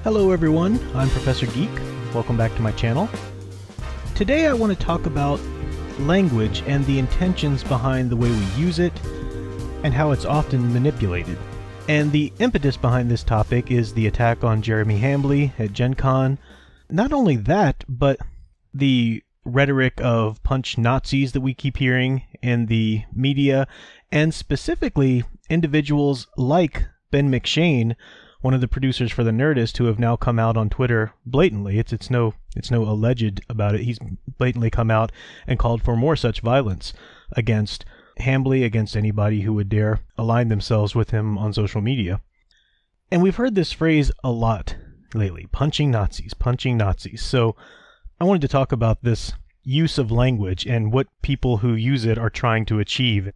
Hello everyone, I'm Professor Geek. Welcome back to my channel. Today I want to talk about language and the intentions behind the way we use it and how it's often manipulated. And the impetus behind this topic is the attack on Jeremy Hambly at GenCon. Not only that, but the rhetoric of punch Nazis that we keep hearing in the media, and specifically individuals like Ben McShane, one of the producers for The Nerdist, who have now come out on Twitter blatantly. It's no alleged about it. He's blatantly come out and called for more such violence against Hambly, against anybody who would dare align themselves with him on social media. And we've heard this phrase a lot lately, punching Nazis, punching Nazis. So I wanted to talk about this use of language and what people who use it are trying to achieve.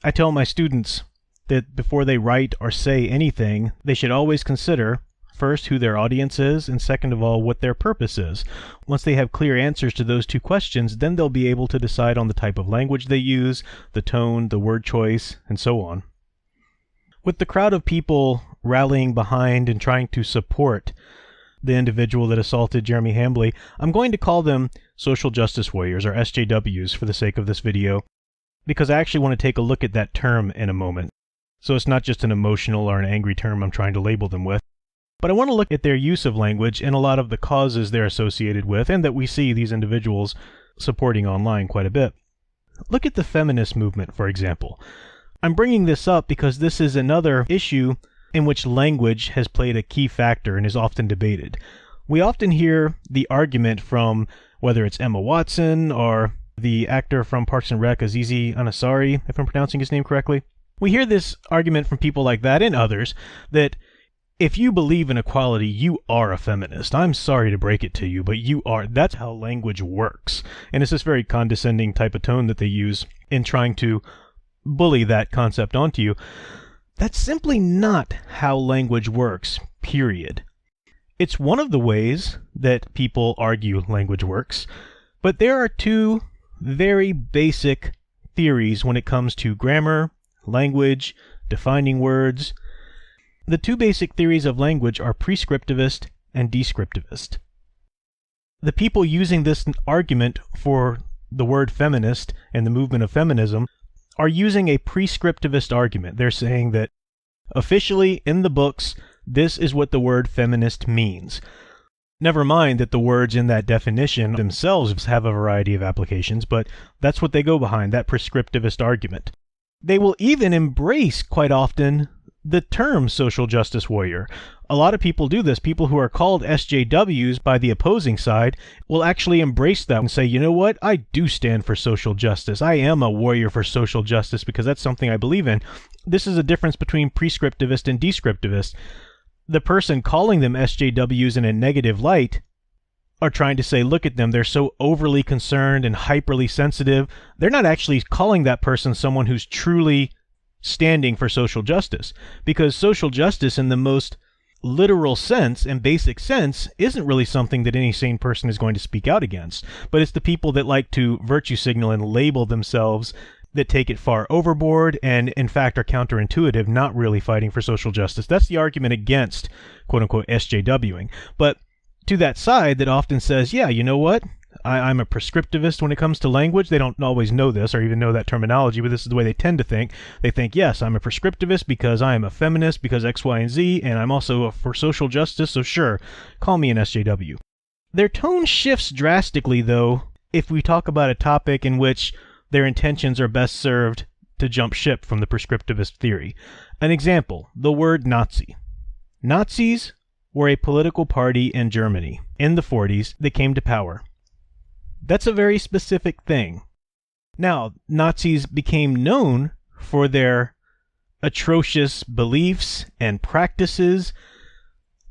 I tell my students that before they write or say anything, they should always consider, first, who their audience is, and second of all, what their purpose is. Once they have clear answers to those two questions, then they'll be able to decide on the type of language they use, the tone, the word choice, and so on. With the crowd of people rallying behind and trying to support the individual that assaulted Jeremy Hambly, I'm going to call them social justice warriors, or SJWs, for the sake of this video, because I actually want to take a look at that term in a moment. So it's not just an emotional or an angry term I'm trying to label them with. But I want to look at their use of language and a lot of the causes they're associated with and that we see these individuals supporting online quite a bit. Look at the feminist movement, for example. I'm bringing this up because this is another issue in which language has played a key factor and is often debated. We often hear the argument from whether it's Emma Watson or the actor from Parks and Rec, Azizi Ansari, if I'm pronouncing his name correctly. We hear this argument from people like that and others that if you believe in equality, you are a feminist. I'm sorry to break it to you, but you are. That's how language works. And it's this very condescending type of tone that they use in trying to bully that concept onto you. That's simply not how language works, period. It's one of the ways that people argue language works, but there are two very basic theories when it comes to grammar, language, defining words. The two basic theories of language are prescriptivist and descriptivist. The people using this argument for the word feminist and the movement of feminism are using a prescriptivist argument. They're saying that officially in the books, this is what the word feminist means. Never mind that the words in that definition themselves have a variety of applications, but that's what they go behind, that prescriptivist argument. They will even embrace, quite often, the term social justice warrior. A lot of people do this. People who are called SJWs by the opposing side will actually embrace that and say, you know what, I do stand for social justice. I am a warrior for social justice because that's something I believe in. This is a difference between prescriptivist and descriptivist. The person calling them SJWs in a negative light are trying to say, look at them, they're so overly concerned and hyperly sensitive. They're not actually calling that person someone who's truly standing for social justice, because social justice in the most literal sense and basic sense isn't really something that any sane person is going to speak out against, but it's the people that like to virtue signal and label themselves that take it far overboard and in fact are counterintuitive, not really fighting for social justice. That's the argument against quote-unquote SJWing. But to that side that often says, yeah, you know what? I'm a prescriptivist when it comes to language. They don't always know this or even know that terminology, but this is the way they tend to think. They think, yes, I'm a prescriptivist because I am a feminist because X, Y, and Z, and I'm also for social justice, so sure, call me an SJW. Their tone shifts drastically, though, if we talk about a topic in which their intentions are best served to jump ship from the prescriptivist theory. An example, the word Nazi. Nazis were a political party in Germany in the 40s that came to power. That's a very specific thing. Now, Nazis became known for their atrocious beliefs and practices,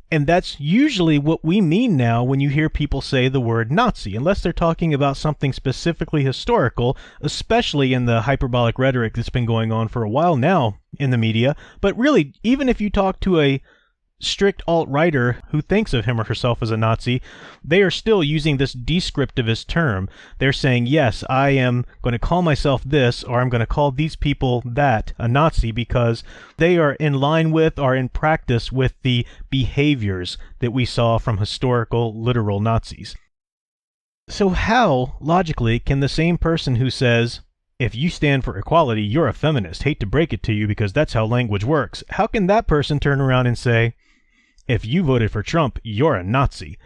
and that's usually what we mean now when you hear people say the word Nazi, unless they're talking about something specifically historical, especially in the hyperbolic rhetoric that's been going on for a while now in the media. But really, even if you talk to a strict alt-righter who thinks of him or herself as a Nazi, they are still using this descriptivist term. They're saying, yes, I am going to call myself this, or I'm going to call these people that, a Nazi, because they are in line with or in practice with the behaviors that we saw from historical, literal Nazis. So how, logically, can the same person who says, if you stand for equality, you're a feminist, hate to break it to you because that's how language works, how can that person turn around and say, if you voted for Trump, you're a Nazi?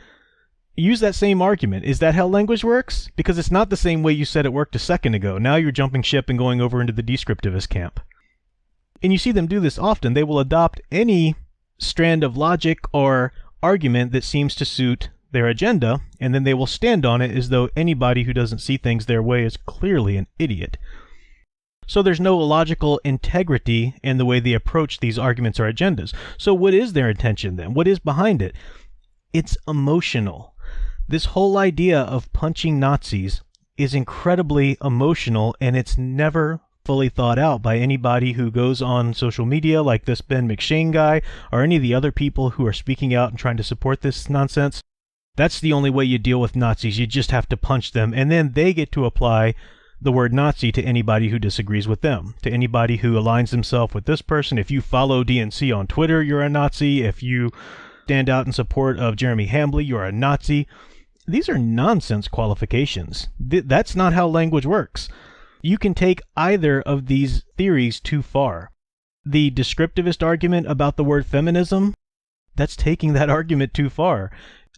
Use that same argument. Is that how language works? Because it's not the same way you said it worked a second ago. Now you're jumping ship and going over into the descriptivist camp. And you see them do this often. They will adopt any strand of logic or argument that seems to suit their agenda, and then they will stand on it as though anybody who doesn't see things their way is clearly an idiot. So there's no logical integrity in the way they approach these arguments or agendas. So what is their intention then? What is behind it? It's emotional. This whole idea of punching Nazis is incredibly emotional, and it's never fully thought out by anybody who goes on social media like this Ben McShane guy or any of the other people who are speaking out and trying to support this nonsense. That's the only way you deal with Nazis. You just have to punch them, and then they get to apply the word Nazi to anybody who disagrees with them, to anybody who aligns themselves with this person. If you follow DNC on Twitter, you're a Nazi. If you stand out in support of Jeremy Hambly, you're a Nazi. These are nonsense qualifications. That's not how language works. You can take either of these theories too far. The descriptivist argument about the word feminism, that's taking that argument too far.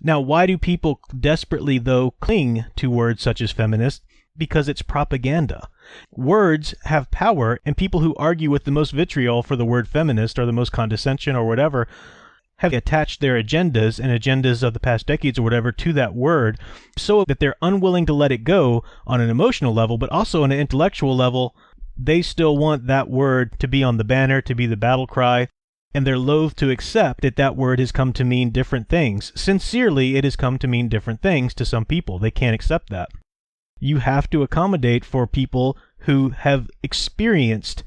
Now, why do people desperately, though, cling to words such as feminist? Because it's propaganda. Words have power, and people who argue with the most vitriol for the word feminist or the most condescension or whatever have attached their agendas and agendas of the past decades or whatever to that word so that they're unwilling to let it go on an emotional level, but also on an intellectual level. They still want that word to be on the banner, to be the battle cry, and they're loath to accept that that word has come to mean different things. Sincerely, it has come to mean different things to some people. They can't accept that. You have to accommodate for people who have experienced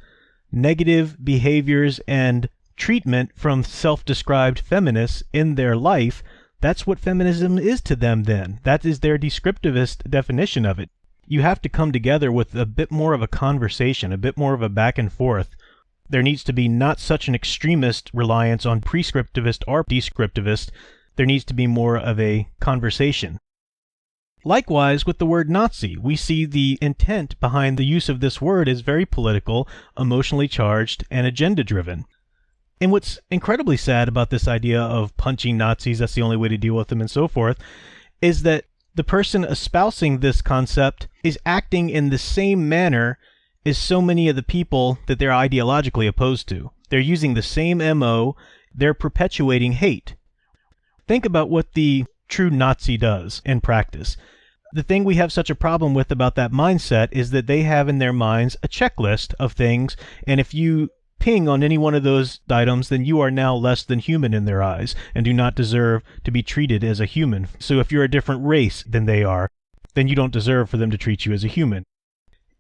negative behaviors and treatment from self-described feminists in their life. That's what feminism is to them then. That is their descriptivist definition of it. You have to come together with a bit more of a conversation, a bit more of a back and forth. There needs to be not such an extremist reliance on prescriptivist or descriptivist. There needs to be more of a conversation. Likewise, with the word Nazi, we see the intent behind the use of this word is very political, emotionally charged, and agenda-driven. And what's incredibly sad about this idea of punching Nazis, that's the only way to deal with them and so forth, is that the person espousing this concept is acting in the same manner as so many of the people that they're ideologically opposed to. They're using the same MO, they're perpetuating hate. Think about what the true Nazi does in practice. The thing we have such a problem with about that mindset is that they have in their minds a checklist of things, and if you ping on any one of those items, then you are now less than human in their eyes and do not deserve to be treated as a human. So if you're a different race than they are, then you don't deserve for them to treat you as a human.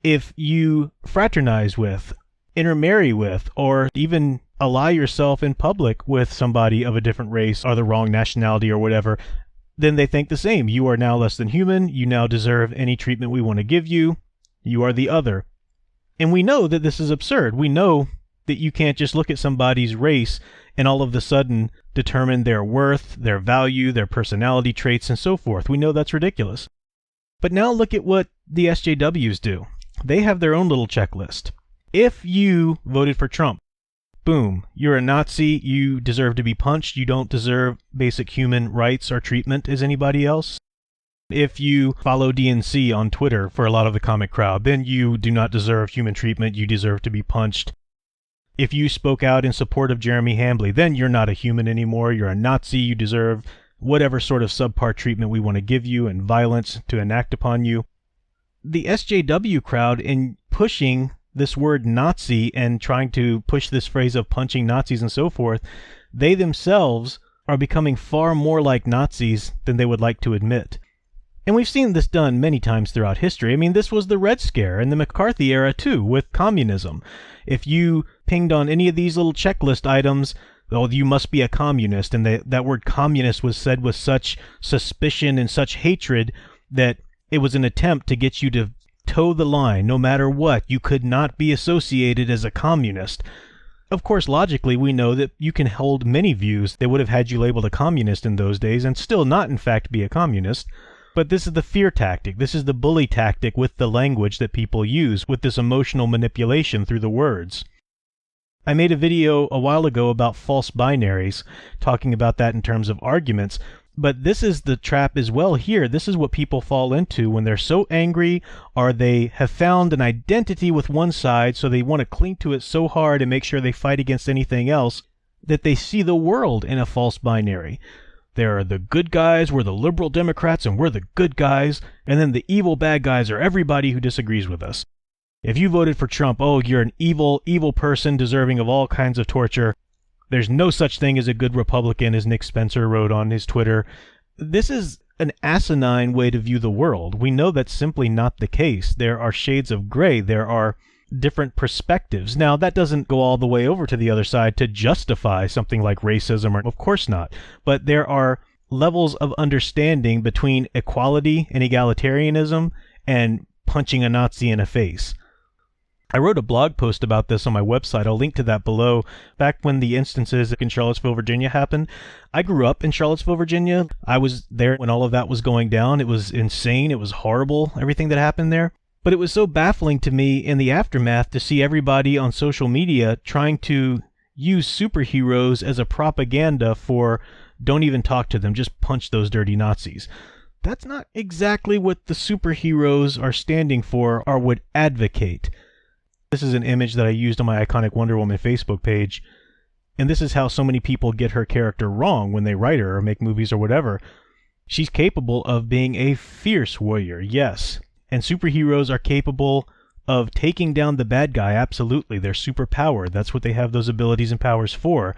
If you fraternize with, intermarry with, or even ally yourself in public with somebody of a different race or the wrong nationality or whatever, then they think the same. You are now less than human. You now deserve any treatment we want to give you. You are the other. And we know that this is absurd. We know that you can't just look at somebody's race and all of a sudden determine their worth, their value, their personality traits, and so forth. We know that's ridiculous. But now look at what the SJWs do. They have their own little checklist. If you voted for Trump, boom, you're a Nazi, you deserve to be punched, you don't deserve basic human rights or treatment as anybody else. If you follow DNC on Twitter for a lot of the comic crowd, then you do not deserve human treatment, you deserve to be punched. If you spoke out in support of Jeremy Hambly, then you're not a human anymore, you're a Nazi, you deserve whatever sort of subpar treatment we want to give you and violence to enact upon you. The SJW crowd, in pushing this word Nazi and trying to push this phrase of punching Nazis and so forth, they themselves are becoming far more like Nazis than they would like to admit. And we've seen this done many times throughout history. I mean, this was the Red Scare in the McCarthy era too, with communism. If you pinged on any of these little checklist items, oh, you must be a communist, and that word communist was said with such suspicion and such hatred that it was an attempt to get you to toe the line. No matter what, you could not be associated as a communist. Of course, logically, we know that you can hold many views that would have had you labeled a communist in those days and still not, in fact, be a communist. But this is the fear tactic. This is the bully tactic with the language that people use, with this emotional manipulation through the words. I made a video a while ago about false binaries, talking about that in terms of arguments, but this is the trap as well here. This is what people fall into when they're so angry, or they have found an identity with one side, so they want to cling to it so hard and make sure they fight against anything else, that they see the world in a false binary. There are the good guys, we're the liberal Democrats, and we're the good guys, and then the evil bad guys are everybody who disagrees with us. If you voted for Trump, oh, you're an evil, evil person deserving of all kinds of torture. There's no such thing as a good Republican, as Nick Spencer wrote on his Twitter. This is an asinine way to view the world. We know that's simply not the case. There are shades of gray. There are different perspectives. Now, that doesn't go all the way over to the other side to justify something like racism, or of course not. But there are levels of understanding between equality and egalitarianism and punching a Nazi in the face. I wrote a blog post about this on my website. I'll link to that below. Back when the instances in Charlottesville, Virginia happened, I grew up in Charlottesville, Virginia. I was there when all of that was going down. It was insane. It was horrible, everything that happened there. But it was so baffling to me in the aftermath to see everybody on social media trying to use superheroes as a propaganda for don't even talk to them, just punch those dirty Nazis. That's not exactly what the superheroes are standing for or would advocate. This is an image that I used on my Iconic Wonder Woman Facebook page, and this is how so many people get her character wrong when they write her or make movies or whatever. She's capable of being a fierce warrior, yes, and superheroes are capable of taking down the bad guy, absolutely. They're superpowered. That's what they have those abilities and powers for.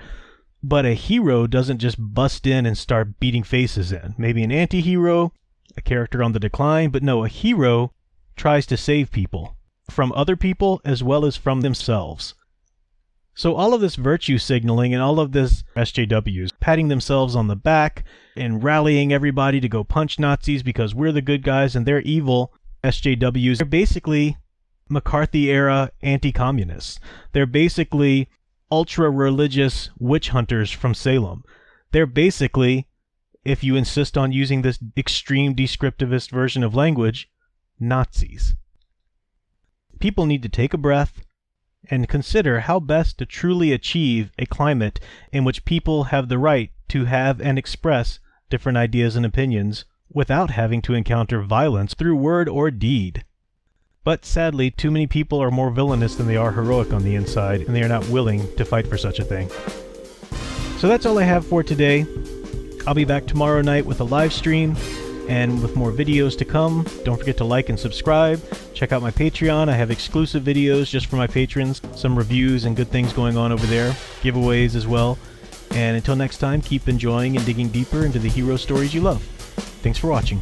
But a hero doesn't just bust in and start beating faces in. Maybe an anti-hero, a character on the decline, but no, a hero tries to save people. From other people as well as from themselves. So all of this virtue signaling and all of this SJWs patting themselves on the back and rallying everybody to go punch Nazis because we're the good guys and they're evil, SJWs are basically McCarthy-era anti-communists. They're basically ultra-religious witch hunters from Salem. They're basically, if you insist on using this extreme descriptivist version of language, Nazis. People need to take a breath and consider how best to truly achieve a climate in which people have the right to have and express different ideas and opinions without having to encounter violence through word or deed. But sadly, too many people are more villainous than they are heroic on the inside, and they are not willing to fight for such a thing. So that's all I have for today. I'll be back tomorrow night with a live stream and with more videos to come. Don't forget to like and subscribe. Check out my Patreon. I have exclusive videos just for my patrons, some reviews and good things going on over there, giveaways as well. And until next time, keep enjoying and digging deeper into the hero stories you love. Thanks for watching.